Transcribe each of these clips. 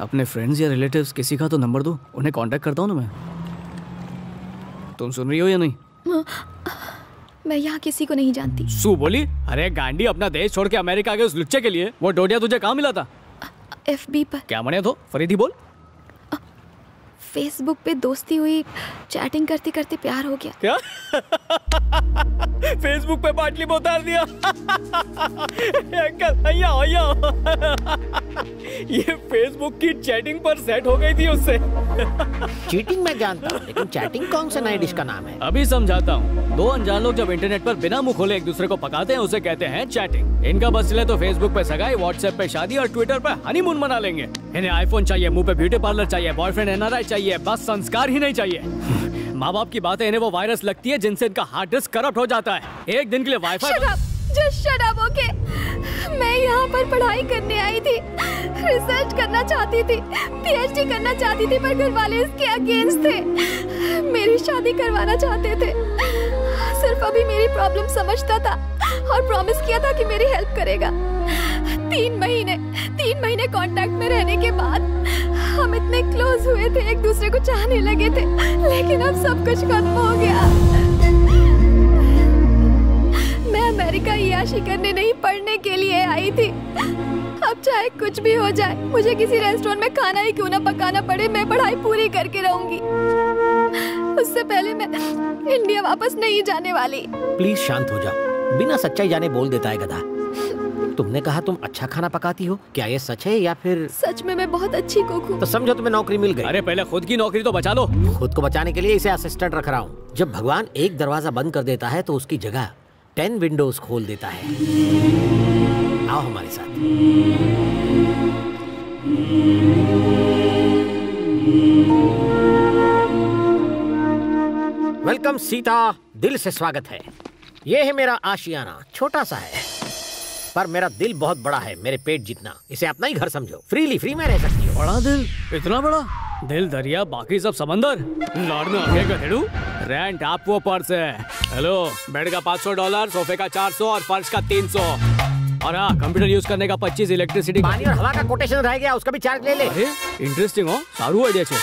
अपने फ्रेंड्स या रिलेटिव्स किसी का तो नंबर दो, उन्हें कांटेक्ट करता हूँ ना मैं। तुम सुन रही हो या नहीं? मैं यहाँ किसी को नहीं जानती। सू बोली, अरे गांडी, अपना देश छोड़ के अमेरिका गए उस लुच्चे के लिए। वो डोडिया तुझे कहाँ मिला था? FB पर। क्या बने तो? फरीदी बोल। फेसबुक पे दोस्ती हुई, चैटिंग करते करते प्यार हो गया। क्या? फेसबुक पे बाटली में उतार दिया? अंकल ये फेसबुक की चैटिंग पर सेट हो गई थी उससे। चीटिंग मैं जानता हूँ, लेकिन चैटिंग कौन से नए डिश का नाम है? अभी समझाता हूँ। दो अनजान लोग जब इंटरनेट पर बिना मुंह खोले एक दूसरे को पकाते हैं, उसे कहते हैं चैटिंग। इनका बस चले तो फेसबुक पे सगाई, व्हाट्सएप पे शादी और ट्विटर पे हनीमून मना लेंगे। इन्हें आईफोन चाहिए, मुंह पे ब्यूटी पार्लर चाहिए, बॉयफ्रेंड NRI चाहिए, बस संस्कार ही नहीं चाहिए। माँ बाप की बातें इन्हें वो वायरस लगती है जिनसे इनका हार्ड डिस्क करप्ट हो जाता है। एक दिन के लिए wifi. Just shut up, okay? मैं यहाँ पर पढ़ाई करने आई थी, रिसर्च करना चाहती थी, PhD करना चाहती थी, पर घर वाले इसके अगेंस्ट थे। मेरी शादी करवाना चाहते थे। सिर्फ अभी मेरी प्रॉब्लम समझता था और प्रॉमिस किया था कि मेरी हेल्प करेगा। 3 महीने कांटेक्ट में रहने के बाद हम इतने क्लोज हुए थे, एक दूसरे को चाहने लगे थे, लेकिन अब सब कुछ खत्म हो गया। मैं अमेरिका याशी करने नहीं, पढ़ने के लिए आई थी। अब चाहे कुछ भी हो जाए, मुझे किसी रेस्टोरेंट में खाना ही क्यों ना पकाना पड़े, मैं पढ़ाई पूरी करके रहूंगी। उससे पहले मैं इंडिया वापस नहीं जाने वाली। प्लीज शांत हो जाओ, बिना सच्चाई जाने बोल देता है गधा। तुमने कहा तुम अच्छा खाना पकाती हो, क्या ये सच है या फिर? सच में मैं बहुत अच्छी कुक हूँ। तो समझो तुम्हें नौकरी मिल गई। अरे पहले खुद की नौकरी तो बचा लो। खुद को बचाने के लिए इसे असिस्टेंट रख रहा हूँ। जब भगवान एक दरवाजा बंद कर देता है तो उसकी जगह 10 विंडोज खोल देता है। आओ हमारे साथ। वेलकम सीता, दिल से स्वागत है। ये है मेरा आशियाना, छोटा सा है पर मेरा दिल बहुत बड़ा है, मेरे पेट जितना। इसे अपना ही घर समझो, फ्री में रह सकती हो। बड़ा दिल? इतना बड़ा दिल? दरिया बाकी सब समंदर। लॉर्ड में आगे गधेड़ू। रेंट आप वो पर्स है। हेलो, बेड का $500, सोफे का 400 और फर्श का 300। और हाँ, कंप्यूटर यूज करने का 25, इलेक्ट्रिसिटी, पानी और हवा का कोटेशन रह गया, उसका भी चार्ज ले ले। अरे इंटरेस्टिंग हो, सारू आइडिया छे।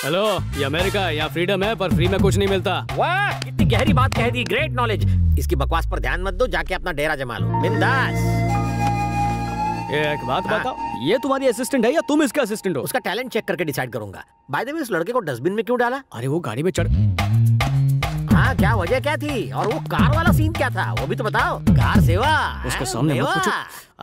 हेलो, ये अमेरिका है, यहाँ फ्रीडम है पर फ्री में कुछ नहीं मिलता। वाह, कितनी गहरी बात कह दी, ग्रेट नॉलेज। इसकी बकवास पर ध्यान मत दो, जाके अपना डेरा जमा लो, बिंदास। एक बात बताओ, ये तुम्हारी असिस्टेंट है या तुम इसका असिस्टेंट हो? उसका टैलेंट चेक करके डिसाइड करूंगा। बाय द वे, इस लड़के को डस्टबिन में क्यों डाला? अरे वो गाड़ी में चढ़। हाँ, क्या वजह क्या थी? और वो कार वाला सीन क्या था, वो भी तो बताओ। कार सेवा उसके सामने मत पूछो।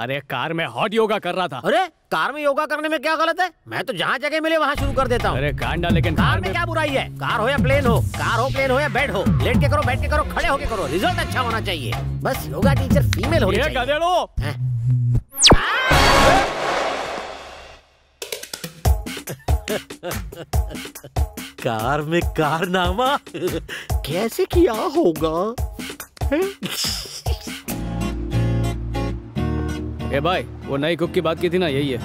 अरे कार में हॉट योगा कर रहा था। अरे कार में योगा करने में क्या गलत है? मैं तो जहाँ जगह मिले वहाँ शुरू कर देता हूँ। अरे गांडा, लेकिन कार में क्या बुराई है? कार हो या प्लेन हो, कार हो, प्लेन हो या बेड हो, लेट के करो, बैठ के करो, खड़े होके करो, रिजल्ट अच्छा होना चाहिए। बस योगा टीचर फीमेल होनी चाहिए। कार में कारनामा कैसे किया होगा? ए भाई, वो नई कुक की बात की थी ना, यही है।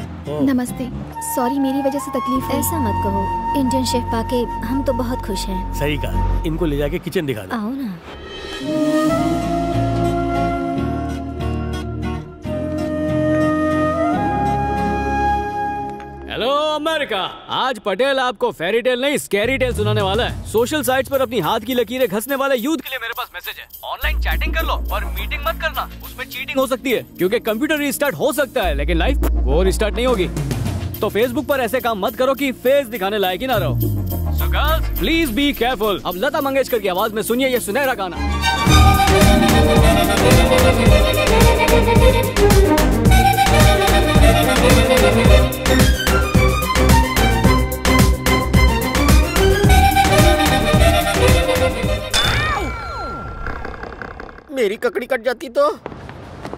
नमस्ते, सॉरी मेरी वजह से तकलीफ है। ऐसा मत कहो, इंडियन शेफ पाके हम तो बहुत खुश हैं। सही कहा, इनको ले जाके किचन दिखा दो। आओ ना। हेलो अमेरिका, आज पटेल आपको फेरी टेल नहीं स्कैरी टेल सुनाने वाला है। सोशल साइट्स पर अपनी हाथ की लकीरें घसने वाले यूथ के लिए मेरे पास मैसेज है। ऑनलाइन चैटिंग कर लो और मीटिंग मत करना, उसमें चीटिंग हो सकती है। क्योंकि कंप्यूटर रिस्टार्ट हो सकता है लेकिन लाइफ वो रिस्टार्ट नहीं होगी। तो फेसबुक पर ऐसे काम मत करो कि फेस दिखाने लायक ही ना रहो। So girls, please be careful. अब लता मंगेशकर की आवाज में सुनिए ये सुनहरा गाना। मेरी ककड़ी कट जाती तो।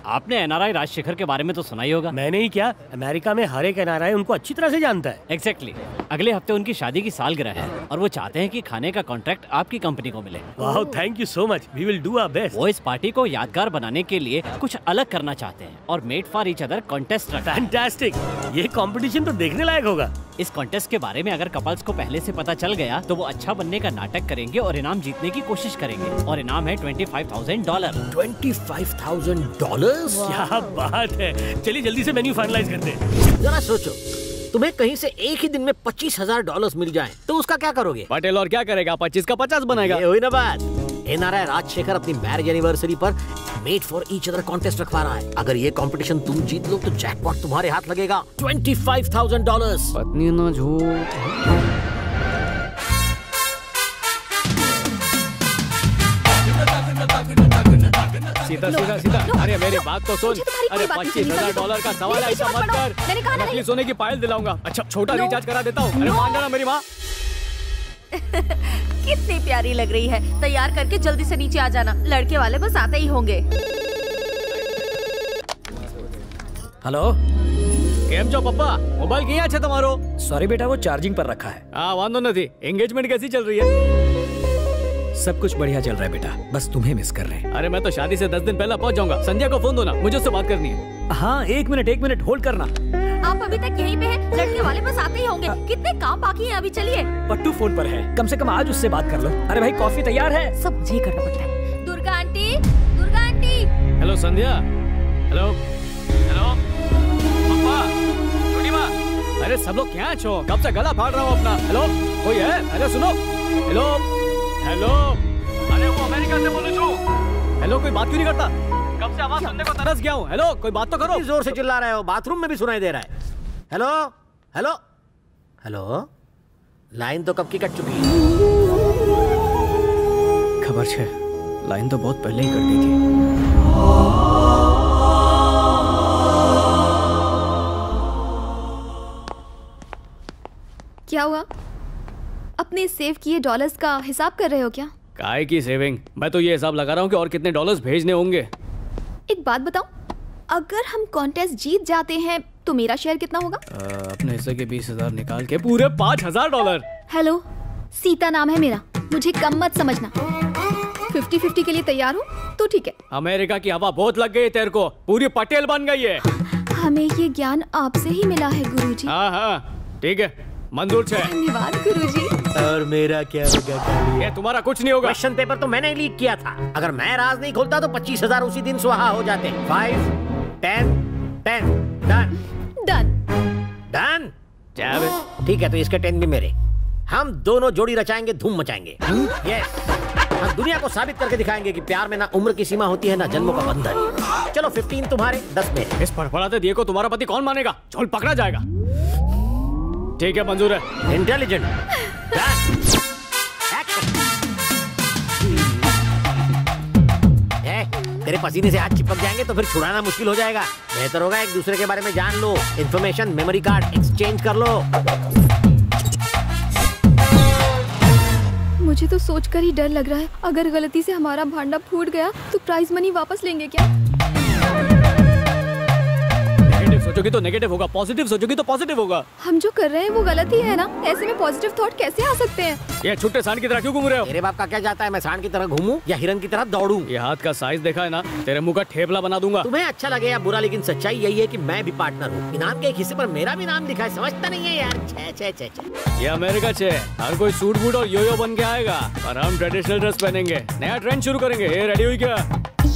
आपने NRI राजशेखर के बारे में तो सुना ही होगा। मैंने ही क्या, अमेरिका में हर एक NRI उनको अच्छी तरह से जानता है। एग्जैक्टली। अगले हफ्ते उनकी शादी की सालगिरह है और वो चाहते हैं कि खाने का कॉन्ट्रैक्ट आपकी कंपनी को मिले। वाह, thank you so much, we will do our best. वो इस पार्टी को यादगार बनाने के लिए कुछ अलग करना चाहते हैं और made for each other contest रखा है। फैंटास्टिक, ये कंपटीशन तो देखने लायक होगा। इस कॉन्टेस्ट के बारे में अगर कपल्स को पहले से पता चल गया तो वो अच्छा बनने का नाटक करेंगे और इनाम जीतने की कोशिश करेंगे। और इनाम है $25,000। $25,000? क्या बात है, चलिए जल्दी से मेन्यू फाइनलाइज करते हैं। जरा सोचो, तुम्हें कहीं से एक ही दिन में $25,000 मिल जाएं, तो उसका क्या करोगे? पटेल और क्या करेगा, 25 का 50 बनाएगा। ये हुई ना बात। एनआरआई राजशेखर अपनी मैरिज एनिवर्सरी पर made for each other contest रखवा रहा है। अगर ये कंपटीशन तुम जीत लो तो जैकपॉट तुम्हारे हाथ लगेगा $25,000। पत्नी ना झूठ। सीधा सीधा सीधा। अरे मेरी बात तो सुन। अरे $25,000 का सवाल है, ऐसा मत कर। मैंने कहा नकली सोने की पायल दिलाऊंगा। अच्छा छोटा रिचार्ज करा देता हूँ। अरे मान जाना मेरी माँ। कितनी प्यारी लग रही है। तैयार करके जल्दी से नीचे आ जाना, लड़के वाले बस आते ही होंगे। हेलो, केम छो पप्पा? मोबाइल ક્યાં છે તમારો? सॉरी बेटा, वो चार्जिंग पर रखा है। हाँ वांदो नहीं। एंगेजमेंट कैसी चल रही है? सब कुछ बढ़िया चल रहा है बेटा, बस तुम्हें मिस कर रहे हैं। अरे मैं तो शादी से 10 दिन पहले पहुंच जाऊंगा। संध्या को फोन दो ना, मुझे उससे बात करनी है। हाँ, एक मिनट होल्ड करना। आप अभी तक यहीं पे हैं? लड़के वाले बस आते ही होंगे। कितने काम बाकी हैं अभी, चलिए। पट्टू फोन पर है, कम से कम आज उससे बात कर लो। अरे भाई कॉफी तैयार है। सब मुझे करना पड़ता है। Durga aunty, Durga aunty. Hello Sandhya. Hello hello papa, छोटी माँ। अरे सब लोग क्या छो? कब से गला फाड़ रहा हूँ अपना। हेलो कोई है? अरे सुनो। Hello hello. अरे वो अमेरिका से बोलूं छो। हेलो कोई बात क्यों नहीं करता? कब से आवाज सुनने को तरस गया हूँ। हेलो कोई बात तो करो। जोर से चिल्ला रहे हो, बाथरूम में भी सुनाई दे रहा है। Hello hello hello. लाइन तो कब की कट चुकी है? खबर छे, लाइन तो बहुत पहले ही कट गई थी। क्या हुआ? अपने सेव किए डॉलर्स का हिसाब कर रहे हो क्या? काय की सेविंग? मैं तो ये हिसाब लगा रहा हूँ कि और कितने डॉलर्स भेजने होंगे। एक बात बताओ, अगर हम कॉन्टेस्ट जीत जाते हैं तो मेरा शेयर कितना होगा? अपने हिस्से के 20,000 निकाल के पूरे $5,000। हेलो, सीता नाम है मेरा, मुझे कम मत समझना। 50-50 के लिए तैयार हो तो ठीक है। अमेरिका की हवा बहुत लग गई तेरे को, पूरी पटेल बन गई है। हमें ये ज्ञान आपसे ही मिला है गुरुजी। हाँ हाँ ठीक है, मंजूर छे। धन्यवाद गुरुजी। और मेरा क्या होगा? ये तुम्हारा कुछ नहीं होगा। क्वेश्चन पेपर तो मैंने लीक किया था। अगर मैं राज नहीं खोलता तो 25,000 उसी दिन स्वाहा हो जाते। 5, 10, 10 डन डन डन। क्या? ठीक है, तो इसके 10 भी मेरे। हम दोनों जोड़ी रचाएंगे, धूम मचाएंगे। यस, हम दुनिया को साबित करके दिखाएंगे कि प्यार में ना उम्र की सीमा होती है ना जन्मों का बंधन। चलो 15 तुम्हारे, 10 मेरे। इस फड़फड़ाते दिए को तुम्हारा पति कौन मानेगा? चोल पकड़ा जाएगा। ठीक है मंजूर है। इंटेलिजेंट। तेरे पसीने से हाथ चिपक जाएंगे तो फिर छुड़ाना मुश्किल हो जाएगा। बेहतर होगा एक दूसरे के बारे में जान लो, इंफॉर्मेशन मेमोरी कार्ड एक्सचेंज कर लो। मुझे तो सोचकर ही डर लग रहा है, अगर गलती से हमारा भांडा फूट गया तो प्राइज मनी वापस लेंगे क्या? नेगेटिव सोचोगी तो नेगेटिव होगा, पॉजिटिव सोचोगी तो पॉजिटिव होगा। हम जो कर रहे हैं वो गलत ही है ना, ऐसे में पॉजिटिव थॉट कैसे आ सकते हैं? ये छुट्टे सांड की तरह क्यों घूम रहे हो? तेरे बाप का क्या जाता है मैं सांड की तरह घूमूं या हिरन की तरह दौड़ूं? ये हाथ का साइज देखा है ना, तेरे मुंह का ठेपला बना दूंगा। तुम्हें अच्छा लगे या बुरा, लेकिन सच्चाई यही है कि मैं भी पार्टनर हूँ। इनाम के एक हिस्से पर मेरा भी नाम लिखा है, समझता नहीं है यार। छे छे छे छे। ये अमेरिका छे, हर कोई सूट बूट और योयो बन के आएगा और हम ट्रेडिशनल ड्रेस पहनेंगे, नया ट्रेंड शुरू करेंगे। ये रेडी हुई क्या?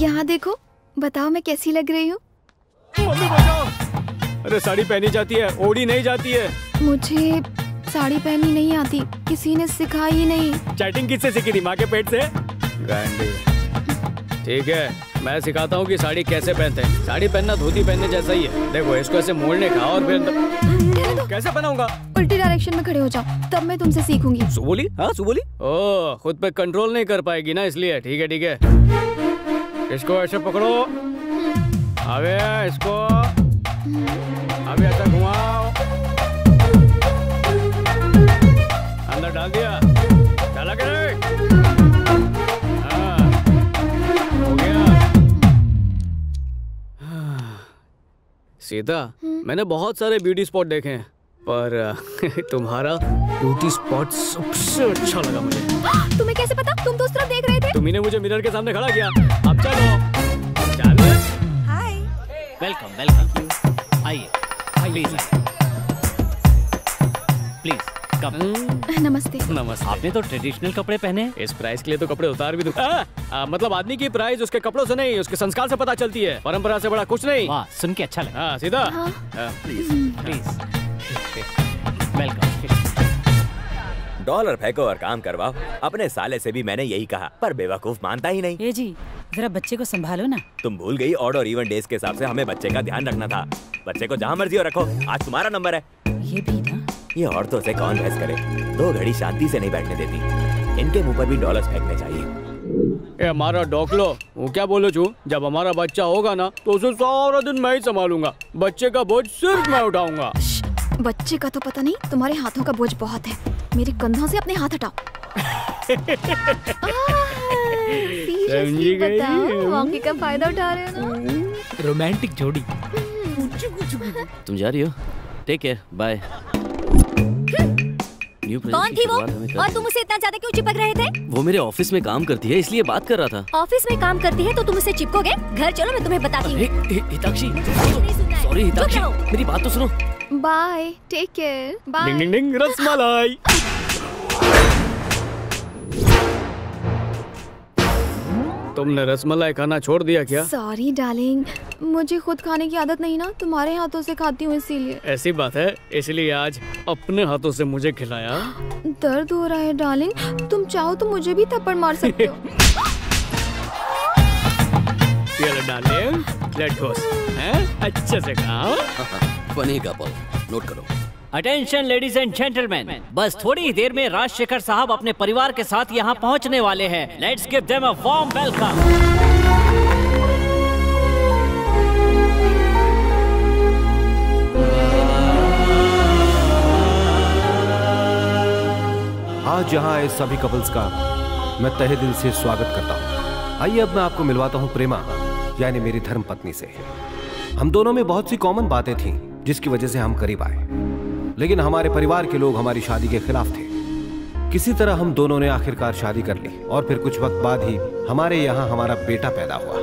यहाँ देखो, बताओ मैं कैसी लग रही हूँ? मम्मी बचाओ। अरे साड़ी पहनी जाती है, ओढ़ी नहीं जाती है। मुझे साड़ी पहननी नहीं आती, किसी ने सिखाई ही नहीं। चैटिंग किससे सीखी थी? माँ के पेट से? गांडी। ठीक है, मैं सिखाता हूँ कि साड़ी कैसे पहनते हैं। साड़ी पहनना धोती पहनने जैसा ही है। देखो इसको ऐसे मोड़ने का और फिर कैसे पहनाऊंगा? उल्टी डायरेक्शन में खड़े हो जाओ, तब मैं तुमसे सीखूंगी। सुबोली? हाँ सुबोली। ओह, खुद पे कंट्रोल नहीं कर पाएगी ना, इसलिए। ठीक है ठीक है, इसको ऐसे पकड़ो, आगे इसको अभी ऐसा घुमाओ, अंदर डाल दिया, डाला के नहीं? हाँ, हो गया। सीता, मैंने बहुत सारे ब्यूटी स्पॉट देखे हैं, पर तुम्हारा ब्यूटी स्पॉट सबसे अच्छा लगा मुझे। तुम्हें कैसे पता? तुम तो उस तरफ देख रहे थे। तुम्ही ने मुझे मिरर के सामने खड़ा किया। अब चलो, चलो। हाय। वेलकम वेलकम, आइए प्लीज प्लीज कम। नमस्ते। नमस्ते। आपने तो ट्रेडिशनल कपड़े पहने। इस प्राइस के लिए तो कपड़े उतार भी दूं। मतलब आदमी की प्राइस उसके कपड़ों से नहीं, उसके संस्कार से पता चलती है। परंपरा से बड़ा कुछ नहीं। वाह, सुन के अच्छा लगा। हाँ सीधा। हाँ। Please please welcome. डॉलर फेंको और काम करवाओ। अपने साले से भी मैंने यही कहा, पर बेवकूफ मानता ही नहीं। ए जी, जरा बच्चे को संभालो ना। तुम भूल गई ऑड और इवन डेज के हिसाब से हमें बच्चे का ध्यान रखना था। बच्चे को जहाँ मर्जी हो रखो, आज तुम्हारा नंबर है। ये भी ना, ये औरतों से कौन बहस करे, 2 घड़ी शांति से नहीं बैठने देती। इनके मुंह पर भी डॉलर्स फेंकने चाहिए। हमारा डॉकलो, वो क्या बोलो छू, जब हमारा बच्चा होगा ना तो उसे सारा दिन मैं ही संभालूंगा। बच्चे का बोझ सिर्फ मैं उठाऊंगा। बच्चे का तो पता नहीं, तुम्हारे हाथों का बोझ बहुत है। मेरे कंधों से अपने हाथ हटाओ। समझी गई? बताओ, मौके का फायदा उठा रहे हो ना? रोमांटिक जोड़ी। तुम जा रही हो? Take care, bye. कौन थी वो और तुम उसे इतना ज्यादा क्यों चिपक रहे थे? वो मेरे ऑफिस में काम करती है, इसलिए बात कर रहा था। ऑफिस में काम करती है तो तुम उसे चिपकोगे? घर चलो, मैं तुम्हें बताती हूँ। हिताक्षी, सॉरी हिताक्षी, मेरी बात तो सुनो। Bye, take care, bye. डिंग डिंग डिंग, रसमलाई। तुमने रसमलाई खाना छोड़ दिया क्या? सॉरी डार्लिंग, मुझे खुद खाने की आदत नहीं ना, तुम्हारे हाथों से खाती हूँ इसीलिए। ऐसी बात है, इसलिए आज अपने हाथों से मुझे खिलाया। दर्द हो रहा है डार्लिंग, तुम चाहो तो मुझे भी थप्पड़ मार सकते हो। Darling, let's go. अच्छे से खाओ। फनी कपल, नोट करो। अटेंशन लेडीज एंड जेंटलमैन, बस थोड़ी ही देर में राजशेखर साहब अपने परिवार के साथ यहाँ पहुँचने वाले हैं। Let's give them a warm welcome. आज यहाँ आए सभी कपल्स का मैं तहे दिल से स्वागत करता हूँ। आइए अब मैं आपको मिलवाता हूँ प्रेमा, यानी मेरी धर्म पत्नी से। हम दोनों में बहुत सी कॉमन बातें थीं, जिसकी वजह से हम करीब आए, लेकिन हमारे परिवार के लोग हमारी शादी के खिलाफ थे। किसी तरह हम दोनों ने आखिरकार शादी कर ली और फिर कुछ वक्त बाद ही हमारे यहाँ हमारा बेटा पैदा हुआ।